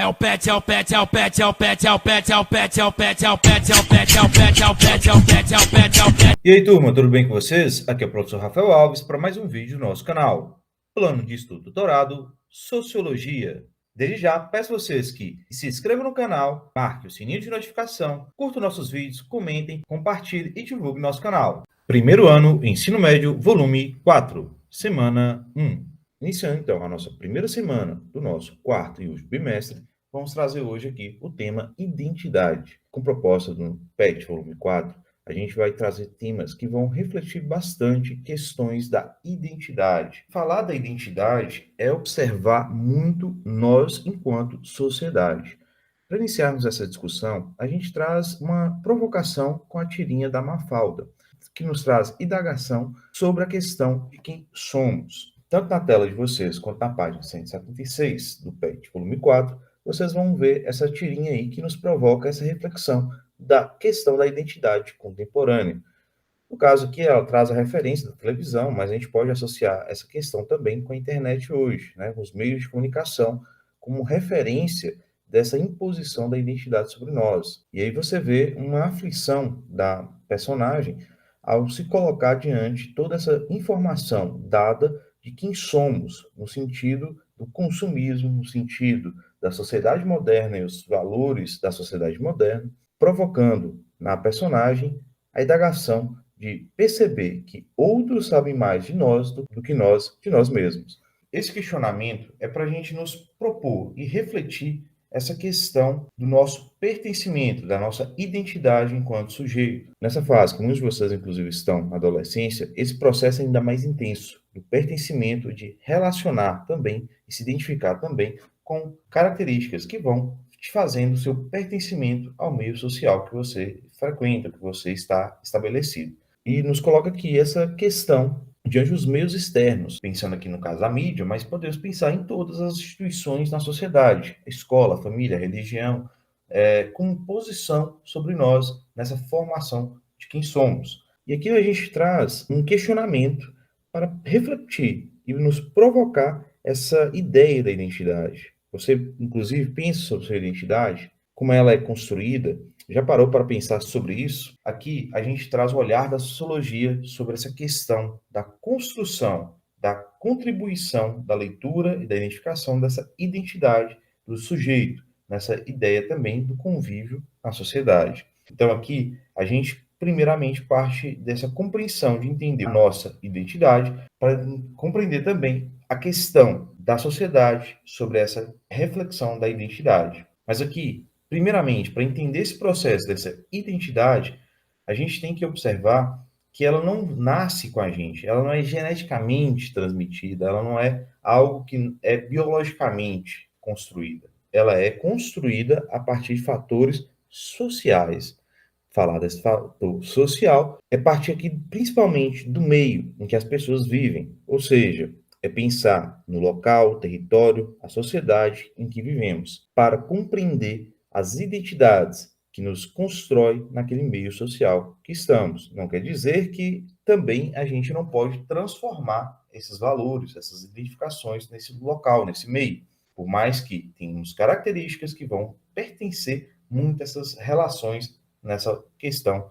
o pet, é o pet, é o pet, é o pet, é o pet, é o pet, é o pet, é o pet, é o pet, é o pet, é o pet, é o pet, é o pet, é o pet. E aí, turma, tudo bem com vocês? Aqui é o professor Rafael Alves para mais um vídeo do nosso canal. Plano de Estudo Doutorado, Sociologia. Desde já, peço a vocês que se inscrevam no canal, marquem o sininho de notificação, curtam nossos vídeos, comentem, compartilhem e divulguem nosso canal. Primeiro ano, Ensino Médio, volume 4, semana 1. Iniciando, então, a nossa primeira semana do nosso quarto e último bimestre, vamos trazer hoje aqui o tema identidade, com proposta do PET, volume 4. A gente vai trazer temas que vão refletir bastante questões da identidade. Falar da identidade é observar muito nós enquanto sociedade. Para iniciarmos essa discussão, a gente traz uma provocação com a tirinha da Mafalda, que nos traz indagação sobre a questão de quem somos. Tanto na tela de vocês quanto na página 176 do PET, volume 4, vocês vão ver essa tirinha aí que nos provoca essa reflexão da questão da identidade contemporânea. No caso aqui, ela traz a referência da televisão, mas a gente pode associar essa questão também com a internet hoje, né, com os meios de comunicação, como referência dessa imposição da identidade sobre nós. E aí você vê uma aflição da personagem ao se colocar diante toda essa informação dada de quem somos, no sentido do consumismo, no sentido da sociedade moderna e os valores da sociedade moderna, provocando na personagem a indagação de perceber que outros sabem mais de nós do que nós de nós mesmos. Esse questionamento é para a gente nos propor e refletir essa questão do nosso pertencimento, da nossa identidade enquanto sujeito. Nessa fase, que muitos de vocês, inclusive, estão na adolescência, esse processo é ainda mais intenso, do pertencimento, de relacionar também e se identificar também com características que vão te fazendo o seu pertencimento ao meio social que você frequenta, que você está estabelecido. E nos coloca aqui essa questão diante dos meios externos, pensando aqui no caso da mídia, mas podemos pensar em todas as instituições na sociedade, escola, família, religião, com posição sobre nós nessa formação de quem somos. E aqui a gente traz um questionamento para refletir e nos provocar essa ideia da identidade. Você, inclusive, pensa sobre sua identidade, como ela é construída, já parou para pensar sobre isso? Aqui a gente traz o olhar da sociologia sobre essa questão da construção, da contribuição da leitura e da identificação dessa identidade do sujeito, nessa ideia também do convívio na sociedade. Então aqui a gente primeiramente parte dessa compreensão de entender a nossa identidade para compreender também a questão da sociedade sobre essa reflexão da identidade. Mas aqui primeiramente, para entender esse processo dessa identidade, a gente tem que observar que ela não nasce com a gente, ela não é geneticamente transmitida, ela não é algo que é biologicamente construída. Ela é construída a partir de fatores sociais. Falar desse fator social é partir aqui principalmente do meio em que as pessoas vivem, ou seja, é pensar no local, território, a sociedade em que vivemos, para compreender as identidades que nos constrói naquele meio social que estamos. Não quer dizer que também a gente não pode transformar esses valores, essas identificações nesse local, nesse meio, por mais que tenhamos características que vão pertencer muito a essas relações nessa questão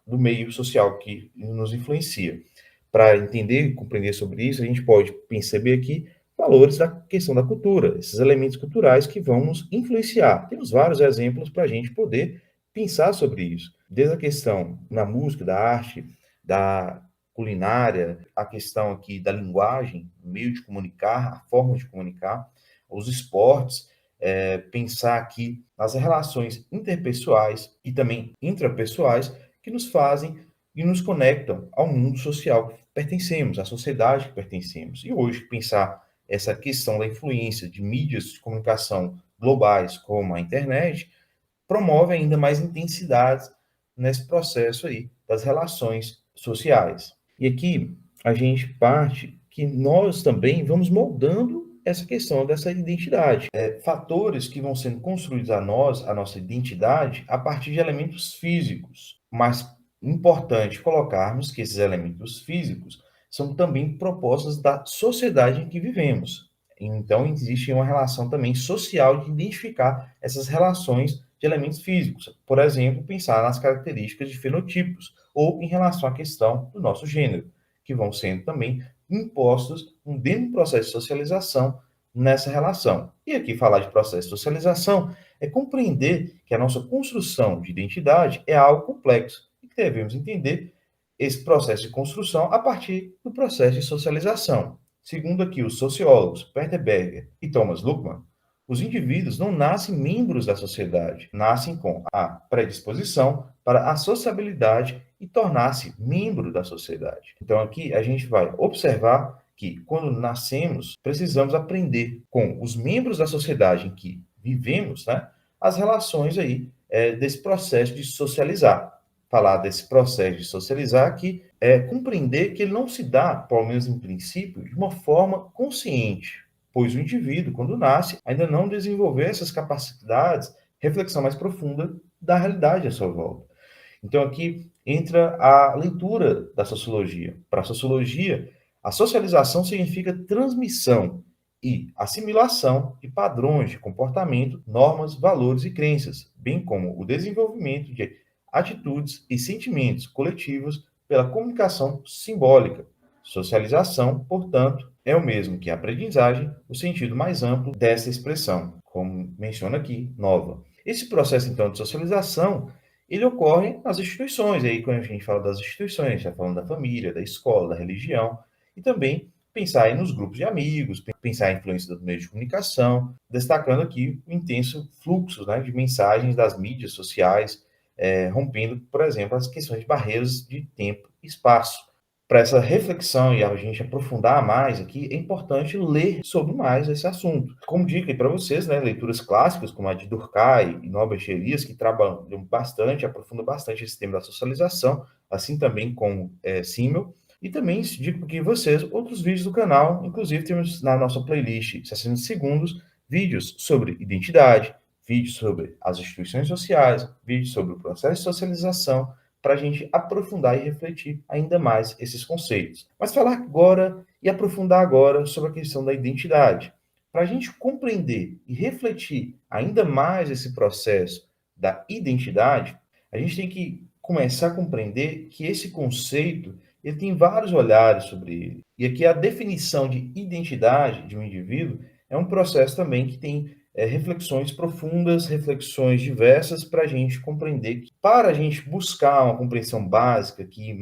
do meio social que nos influencia. Para entender e compreender sobre isso, a gente pode perceber aqui valores da questão da cultura, esses elementos culturais que vão nos influenciar. Temos vários exemplos para a gente poder pensar sobre isso, desde a questão na música, da arte, da culinária, a questão aqui da linguagem, o meio de comunicar, a forma de comunicar, os esportes, pensar aqui nas relações interpessoais e também intrapessoais que nos fazem e nos conectam ao mundo social que pertencemos, à sociedade que pertencemos. E hoje, pensar essa questão da influência de mídias de comunicação globais, como a internet, promove ainda mais intensidade nesse processo aí das relações sociais. E aqui a gente parte que nós também vamos moldando essa questão dessa identidade. Fatores que vão sendo construídos a nós, a nossa identidade, a partir de elementos físicos, mas importante colocarmos que esses elementos físicos são também propostas da sociedade em que vivemos. Então, existe uma relação também social de identificar essas relações de elementos físicos. Por exemplo, pensar nas características de fenotipos ou em relação à questão do nosso gênero, que vão sendo também impostos dentro do processo de socialização nessa relação. E aqui falar de processo de socialização é compreender que a nossa construção de identidade é algo complexo e que devemos entender esse processo de construção a partir do processo de socialização. Segundo aqui os sociólogos Peter Berger e Thomas Luckmann, os indivíduos não nascem membros da sociedade, nascem com a predisposição para a sociabilidade e tornar-se membro da sociedade. Então aqui a gente vai observar que quando nascemos, precisamos aprender com os membros da sociedade em que vivemos, né, as relações aí desse processo de socializar. Falar desse processo de socializar que é compreender que ele não se dá, pelo menos em princípio, de uma forma consciente, pois o indivíduo, quando nasce, ainda não desenvolveu essas capacidades, reflexão mais profunda da realidade à sua volta. Então, aqui entra a leitura da sociologia. Para a sociologia, a socialização significa transmissão e assimilação de padrões de comportamento, normas, valores e crenças, bem como o desenvolvimento de atitudes e sentimentos coletivos pela comunicação simbólica. Socialização, portanto, é o mesmo que aprendizagem, o sentido mais amplo dessa expressão, como menciona aqui, nova. Esse processo, então, de socialização ele ocorre nas instituições. Aí, quando a gente fala das instituições, já falando da família, da escola, da religião, e também pensar aí nos grupos de amigos, pensar a influência do meio de comunicação, destacando aqui o intenso fluxo, né, de mensagens das mídias sociais, rompendo, por exemplo, as questões de barreiras de tempo e espaço. Para essa reflexão e a gente aprofundar mais aqui, é importante ler sobre mais esse assunto. Como dica aí para vocês, né, leituras clássicas como a de Durkheim e Norbert Elias, que trabalham bastante, aprofundam bastante esse tema da socialização, assim também como Simmel. E também digo que vocês outros vídeos do canal, inclusive temos na nossa playlist 60 segundos, vídeos sobre identidade, vídeos sobre as instituições sociais, vídeos sobre o processo de socialização, para a gente aprofundar e refletir ainda mais esses conceitos. Mas falar agora e aprofundar agora sobre a questão da identidade. Para a gente compreender e refletir ainda mais esse processo da identidade, a gente tem que começar a compreender que esse conceito ele tem vários olhares sobre ele. E aqui a definição de identidade de um indivíduo é um processo também que tem reflexões profundas, reflexões diversas para a gente compreender, para a gente buscar uma compreensão básica aqui,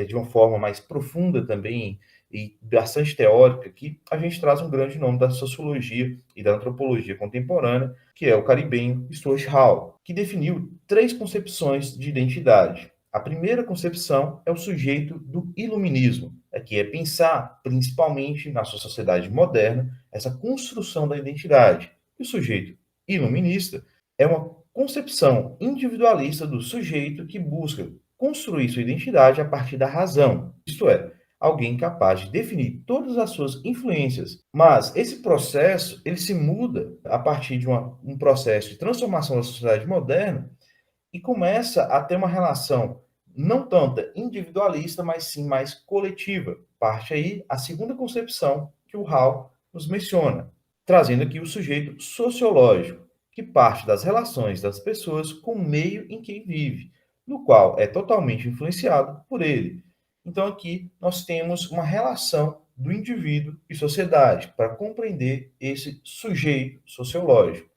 de uma forma mais profunda também e bastante teórica aqui, a gente traz um grande nome da sociologia e da antropologia contemporânea, que é o caribenho Stuart Hall, que definiu 3 concepções de identidade. A primeira concepção é o sujeito do iluminismo, que é pensar, principalmente na sua sociedade moderna, essa construção da identidade. E o sujeito iluminista é uma concepção individualista do sujeito que busca construir sua identidade a partir da razão, isto é, alguém capaz de definir todas as suas influências. Mas esse processo ele se muda a partir de um processo de transformação da sociedade moderna e começa a ter uma relação não tanto individualista, mas sim mais coletiva. Parte aí a segunda concepção que o Hall nos menciona, trazendo aqui o sujeito sociológico, que parte das relações das pessoas com o meio em que vive, no qual é totalmente influenciado por ele. Então aqui nós temos uma relação do indivíduo e sociedade para compreender esse sujeito sociológico.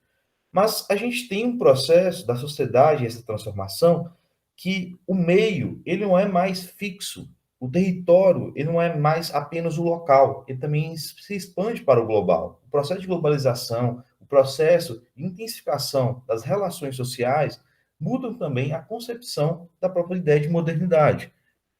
Mas a gente tem um processo da sociedade, essa transformação, que o meio ele não é mais fixo, o território ele não é mais apenas o local, ele também se expande para o global. O processo de globalização, o processo de intensificação das relações sociais mudam também a concepção da própria ideia de modernidade.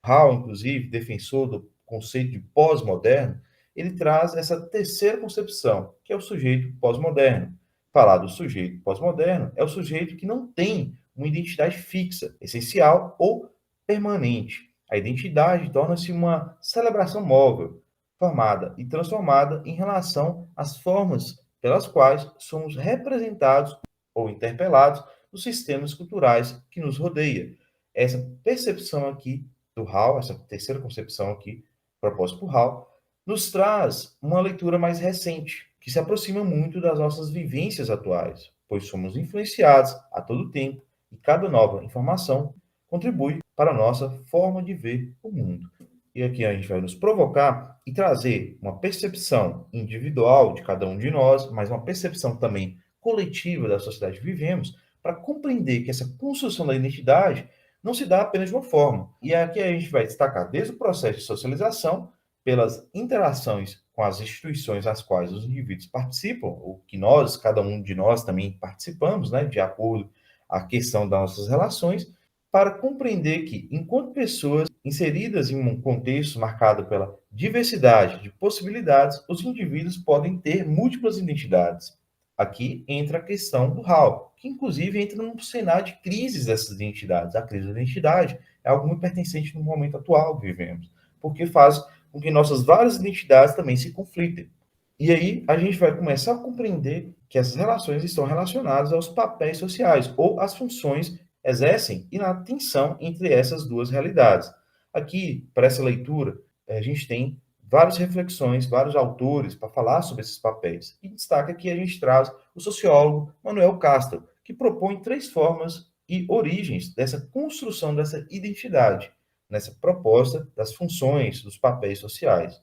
Hall, inclusive, defensor do conceito de pós-moderno, ele traz essa terceira concepção, que é o sujeito pós-moderno. Falar do sujeito pós-moderno é o sujeito que não tem uma identidade fixa, essencial ou permanente. A identidade torna-se uma celebração móvel, formada e transformada em relação às formas pelas quais somos representados ou interpelados nos sistemas culturais que nos rodeia. Essa percepção aqui do Hall, essa terceira concepção aqui, proposta por Hall, nos traz uma leitura mais recente, que se aproxima muito das nossas vivências atuais, pois somos influenciados a todo tempo e cada nova informação contribui para a nossa forma de ver o mundo. E aqui a gente vai nos provocar e trazer uma percepção individual de cada um de nós, mas uma percepção também coletiva da sociedade que vivemos, para compreender que essa construção da identidade não se dá apenas de uma forma. E aqui a gente vai destacar desde o processo de socialização, pelas interações com as instituições às quais os indivíduos participam, ou que nós, cada um de nós também participamos, né, de acordo à questão das nossas relações, para compreender que, enquanto pessoas inseridas em um contexto marcado pela diversidade de possibilidades, os indivíduos podem ter múltiplas identidades. Aqui entra a questão do Hall, que inclusive entra num cenário de crises dessas identidades. A crise da identidade é algo muito pertencente no momento atual que vivemos, porque faz com que nossas várias identidades também se conflitem. E aí a gente vai começar a compreender que essas relações estão relacionadas aos papéis sociais ou às funções exercem e na tensão entre essas duas realidades. Aqui, para essa leitura, a gente tem várias reflexões, vários autores para falar sobre esses papéis. E destaca que a gente traz o sociólogo Manuel Castro, que propõe 3 formas e origens dessa construção dessa identidade, nessa proposta das funções, dos papéis sociais.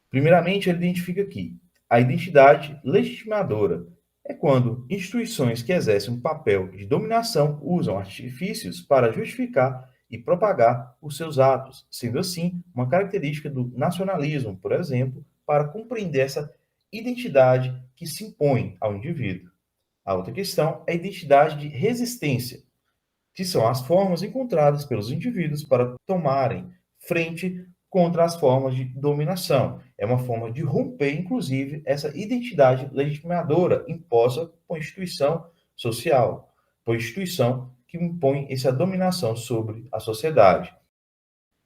Primeiramente, ele identifica aqui a identidade legitimadora. É quando instituições que exercem um papel de dominação usam artifícios para justificar e propagar os seus atos, sendo assim uma característica do nacionalismo, por exemplo, para compreender essa identidade que se impõe ao indivíduo. A outra questão é a identidade de resistência, que são as formas encontradas pelos indivíduos para tomarem frente contra as formas de dominação. É uma forma de romper, inclusive, essa identidade legitimadora imposta por instituição social, por instituição que impõe essa dominação sobre a sociedade.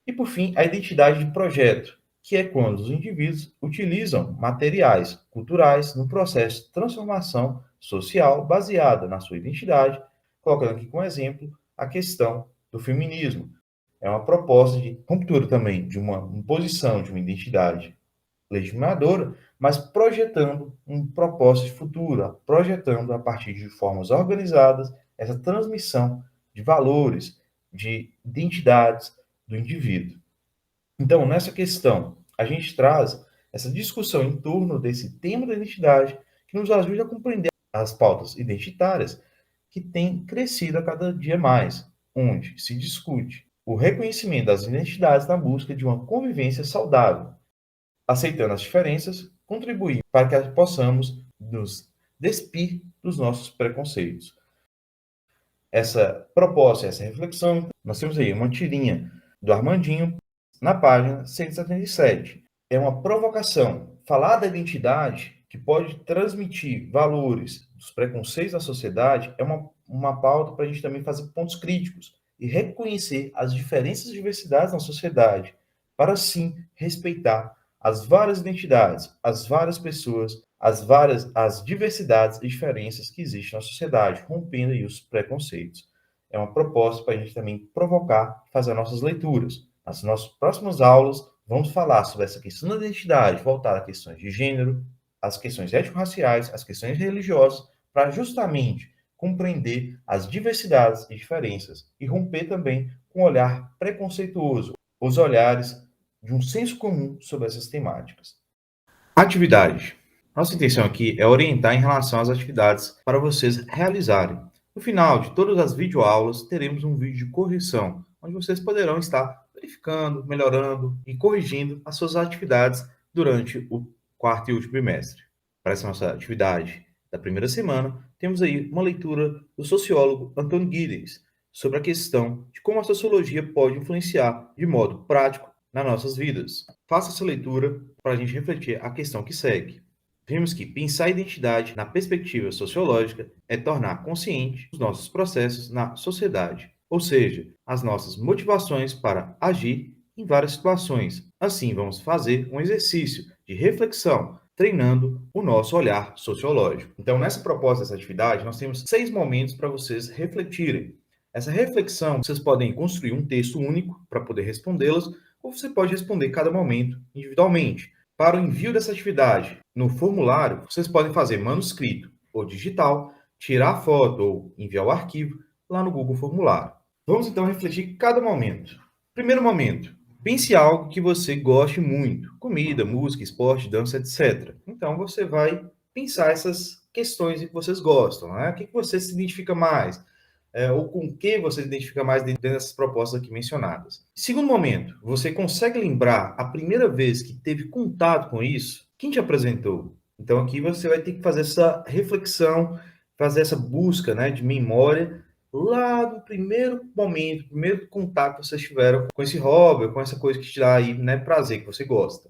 E, por fim, a identidade de projeto, que é quando os indivíduos utilizam materiais culturais no processo de transformação social baseada na sua identidade, colocando aqui como exemplo a questão do feminismo. É uma proposta de ruptura também de uma imposição de uma identidade legitimadora, mas projetando um propósito de futuro, projetando a partir de formas organizadas essa transmissão de valores, de identidades do indivíduo. Então, nessa questão, a gente traz essa discussão em torno desse tema da identidade que nos ajuda a compreender as pautas identitárias que têm crescido a cada dia mais, onde se discute o reconhecimento das identidades na busca de uma convivência saudável, aceitando as diferenças, contribuir para que possamos nos despir dos nossos preconceitos. Essa proposta, essa reflexão, nós temos aí uma tirinha do Armandinho na página 177. É uma provocação. Falar da identidade que pode transmitir valores dos preconceitos da sociedade é uma pauta para a gente também fazer pontos críticos e reconhecer as diferenças e diversidades na sociedade, para sim respeitar as várias identidades, as várias pessoas, as diversidades e diferenças que existem na sociedade, rompendo aí os preconceitos. É uma proposta para a gente também provocar, fazer nossas leituras. Nas nossas próximas aulas, vamos falar sobre essa questão da identidade, voltar a questões de gênero, as questões étnico-raciais, as questões religiosas, para justamente compreender as diversidades e diferenças e romper também com o olhar preconceituoso, os olhares de um senso comum sobre essas temáticas. Atividade. Nossa intenção aqui é orientar em relação às atividades para vocês realizarem. No final de todas as videoaulas, teremos um vídeo de correção, onde vocês poderão estar verificando, melhorando e corrigindo as suas atividades durante o quarto e último bimestre. Para essa nossa atividade da primeira semana, temos aí uma leitura do sociólogo Antônio Giddens sobre a questão de como a sociologia pode influenciar de modo prático nas nossas vidas. Faça essa leitura para a gente refletir a questão que segue. Vimos que pensar a identidade na perspectiva sociológica é tornar consciente os nossos processos na sociedade, ou seja, as nossas motivações para agir em várias situações. Assim, vamos fazer um exercício de reflexão, treinando o nosso olhar sociológico. Então, nessa proposta dessa atividade, nós temos 6 momentos para vocês refletirem. Essa reflexão, vocês podem construir um texto único para poder respondê-las, ou você pode responder cada momento individualmente. Para o envio dessa atividade no formulário, vocês podem fazer manuscrito ou digital, tirar a foto ou enviar o arquivo lá no Google Formulário. Vamos então refletir cada momento. Primeiro momento, pense em algo que você goste muito: comida, música, esporte, dança, etc. Então você vai pensar essas questões que vocês gostam, né? O que você se identifica mais? Ou com o que você se identifica mais dentro dessas propostas aqui mencionadas. Segundo momento, você consegue lembrar a primeira vez que teve contato com isso? Quem te apresentou? Então aqui você vai ter que fazer essa reflexão, fazer essa busca, né, de memória lá do primeiro momento, primeiro contato que vocês tiveram com esse hobby, com essa coisa que te dá aí, né, prazer, que você gosta.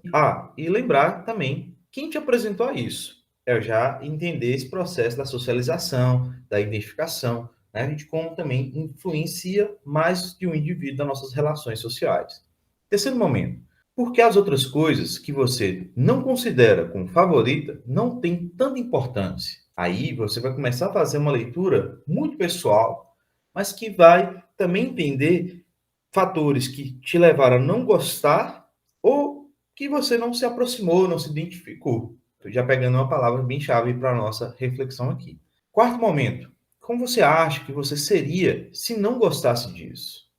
E lembrar também quem te apresentou a isso. É já entender esse processo da socialização, da identificação, né, de como também influencia mais de um indivíduo nas nossas relações sociais. Terceiro momento, porque as outras coisas que você não considera como favorita não têm tanta importância. Aí você vai começar a fazer uma leitura muito pessoal, mas que vai também entender fatores que te levaram a não gostar ou que você não se aproximou, não se identificou. Estou já pegando uma palavra bem chave para a nossa reflexão aqui. Quarto momento, como você acha que você seria se não gostasse disso?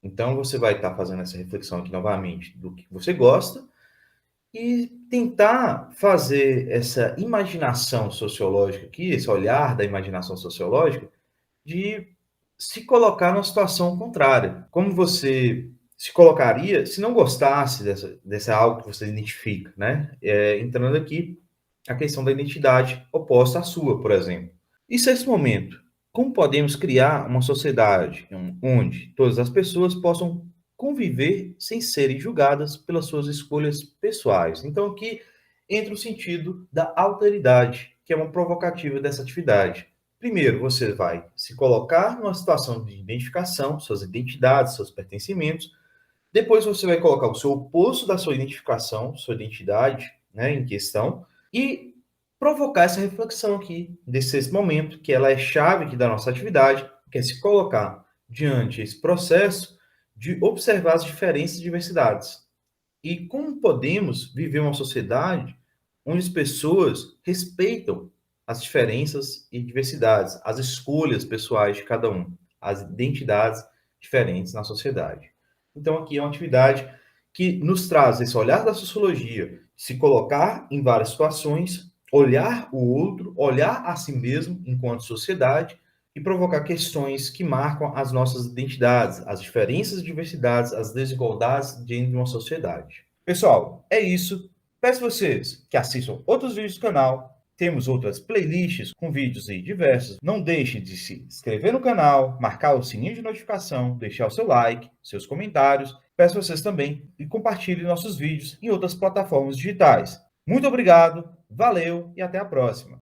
Então, você vai estar fazendo essa reflexão aqui novamente do que você gosta e tentar fazer essa imaginação sociológica aqui, esse olhar da imaginação sociológica, de se colocar numa situação contrária. Como você se colocaria se não gostasse dessa algo que você identifica, né? Entrando aqui a questão da identidade oposta à sua, por exemplo. E se esse momento, como podemos criar uma sociedade onde todas as pessoas possam conviver sem serem julgadas pelas suas escolhas pessoais? Então, aqui entra o sentido da alteridade, que é uma provocativa dessa atividade. Primeiro, você vai se colocar numa situação de identificação, suas identidades, seus pertencimentos. Depois, você vai colocar o seu oposto da sua identificação, sua identidade, né, em questão, e provocar essa reflexão aqui, desse momento, que ela é chave aqui da nossa atividade, que é se colocar diante esse processo de observar as diferenças e diversidades. E como podemos viver uma sociedade onde as pessoas respeitam as diferenças e diversidades, as escolhas pessoais de cada um, as identidades diferentes na sociedade. Então, aqui é uma atividade que nos traz esse olhar da sociologia, se colocar em várias situações, olhar o outro, olhar a si mesmo enquanto sociedade e provocar questões que marcam as nossas identidades, as diferenças e diversidades, as desigualdades dentro de uma sociedade. Pessoal, é isso. Peço vocês que assistam outros vídeos do canal. Temos outras playlists com vídeos aí diversos. Não deixe de se inscrever no canal, marcar o sininho de notificação, deixar o seu like, seus comentários. Peço vocês também que compartilhem nossos vídeos em outras plataformas digitais. Muito obrigado, valeu e até a próxima.